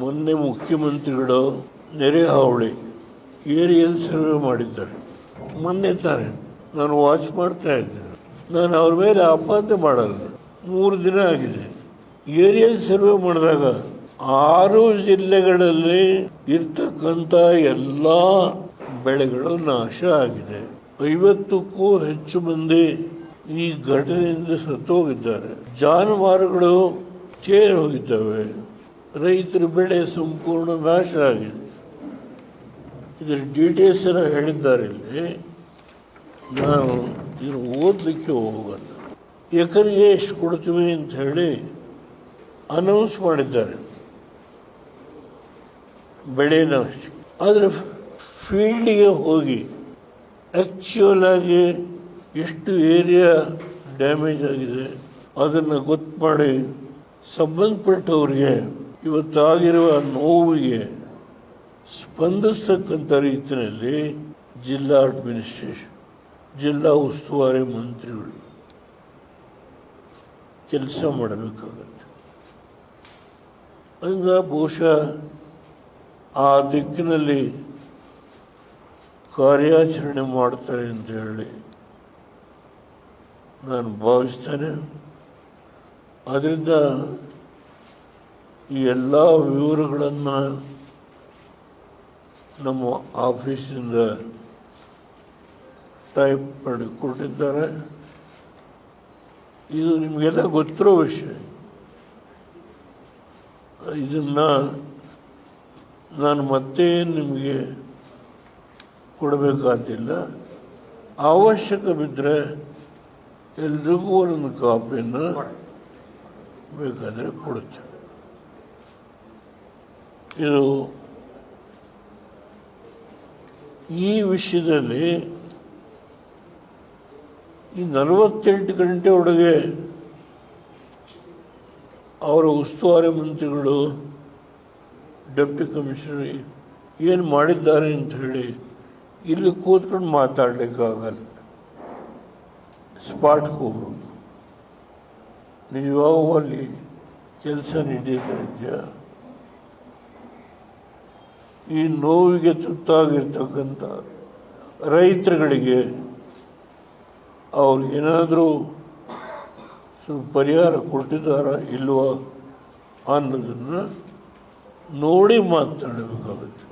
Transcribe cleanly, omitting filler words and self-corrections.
ಮೊನ್ನೆ ಮುಖ್ಯಮಂತ್ರಿಗಳು ನೆರೆ ಹಾವಳಿ ಏರಿಯಲ್ ಸರ್ವೆ ಮಾಡಿದ್ದಾರೆ. ಮೊನ್ನೆ ತಾನೆ ನಾನು ವಾಚ್ ಮಾಡ್ತಾ ಇದ್ದೇನೆ. ನಾನು ಅವ್ರ ಮೇಲೆ ಆಪಾದನೆ ಮಾಡಲ್ಲ. 3 ದಿನ ಆಗಿದೆ. ಏರಿಯಲ್ ಸರ್ವೆ ಮಾಡಿದಾಗ 6 ಜಿಲ್ಲೆಗಳಲ್ಲಿ ಇರ್ತಕ್ಕಂಥ ಎಲ್ಲ ಬೆಳೆಗಳು ನಾಶ ಆಗಿದೆ. 50ಕ್ಕೂ ಹೆಚ್ಚು ಮಂದಿ ಈ ಘಟನೆಯಿಂದ ಸತ್ತೋಗಿದ್ದಾರೆ. ಜಾನುವಾರುಗಳು ತೇರಿ ಹೋಗಿದ್ದಾವೆ. ರೈತರ ಬೆಳೆ ಸಂಪೂರ್ಣ ನಾಶ ಆಗಿದೆ. ಇದರ ಡೀಟೇಲ್ಸ್ ಎಲ್ಲ ಹೇಳಿದ್ದಾರೆ. ಇಲ್ಲಿ ನಾನು ಇದನ್ನು ಓದಲಿಕ್ಕೆ ಹೋಗಲ್ಲ. ಎಕರೆಗೆ ಎಷ್ಟು ಕೊಡ್ತೀವಿ ಅಂತ ಹೇಳಿ ಅನೌನ್ಸ್ ಮಾಡಿದ್ದಾರೆ ಬೆಳೆ ನಾಶ. ಆದರೆ ಫೀಲ್ಡಿಗೆ ಹೋಗಿ ಆ್ಯಕ್ಚುಯಲ್ ಆಗಿ ಎಷ್ಟು ಏರಿಯಾ ಡ್ಯಾಮೇಜ್ ಆಗಿದೆ ಅದನ್ನು ಗೊತ್ತು ಮಾಡಿ ಸಂಬಂಧಪಟ್ಟವ್ರಿಗೆ ಇವತ್ತಾಗಿರುವ ನೋವಿಗೆ ಸ್ಪಂದಿಸ್ತಕ್ಕಂಥ ರೀತಿಯಲ್ಲಿ ಜಿಲ್ಲಾ ಅಡ್ಮಿನಿಸ್ಟ್ರೇಷನ್, ಜಿಲ್ಲಾ ಉಸ್ತುವಾರಿ ಮಂತ್ರಿಗಳು ಕೆಲಸ ಮಾಡಬೇಕಾಗತ್ತೆ. ಅದರಿಂದ ಬಹುಶಃ ಆ ದಿಕ್ಕಿನಲ್ಲಿ ಕಾರ್ಯಾಚರಣೆ ಮಾಡ್ತಾರೆ ಅಂತ ಹೇಳಿ ನಾನು ಭಾವಿಸ್ತೇನೆ. ಅದರಿಂದ ಈ ಎಲ್ಲ ವಿವರಗಳನ್ನು ನಮ್ಮ ಆಫೀಸಿಂದ ಟೈಪ್ ಮಾಡಿ ಕೊಟ್ಟಿದ್ದಾರೆ. ಇದು ನಿಮಗೆಲ್ಲ ಗೊತ್ತಿರೋ ವಿಷಯ. ಇದನ್ನು ನಾನು ಮತ್ತೆ ನಿಮಗೆ ಕೊಡಬೇಕಾದಿಲ್ಲ. ಅವಶ್ಯಕ ಬಿದ್ದರೆ ಎಲ್ರಿಗೂ ಒಂದೊಂದು ಕಾಪಿಯನ್ನು ಬೇಕಾದರೆ ಕೊಡುತ್ತೆ. ಇದು ಈ ವಿಷಯದಲ್ಲಿ ಈ 48 ಗಂಟೆ ಒಳಗೆ ಅವರ ಉಸ್ತುವಾರಿ ಮಂತ್ರಿಗಳು, ಡೆಪ್ಟಿ ಕಮಿಷನರ್ ಏನು ಮಾಡಿದ್ದಾರೆ ಅಂತ ಹೇಳಿ ಇಲ್ಲಿ ಕೂತ್ಕೊಂಡು ಮಾತಾಡಲಿಕ್ಕಾಗಲ್ಲ. ಸ್ಪಾಟ್ಗೆ ಹೋಗ್ಬೇಕು. ನಿಜವಾಗೂ ಅಲ್ಲಿ ಕೆಲಸ ನಡೀತಾ ಇದೆಯಾ? ಈ ನೋವಿಗೆ ತುತ್ತಾಗಿರ್ತಕ್ಕಂಥ ರೈತರುಗಳಿಗೆ ಅವ್ರಿಗೇನಾದರೂ ಸ್ವಲ್ಪ ಪರಿಹಾರ ಕೊಟ್ಟಿದ್ದಾರಾ ಇಲ್ವಾ ಅನ್ನೋದನ್ನು ನೋಡಿ ಮಾತನಾಡಬೇಕಾಗುತ್ತೆ.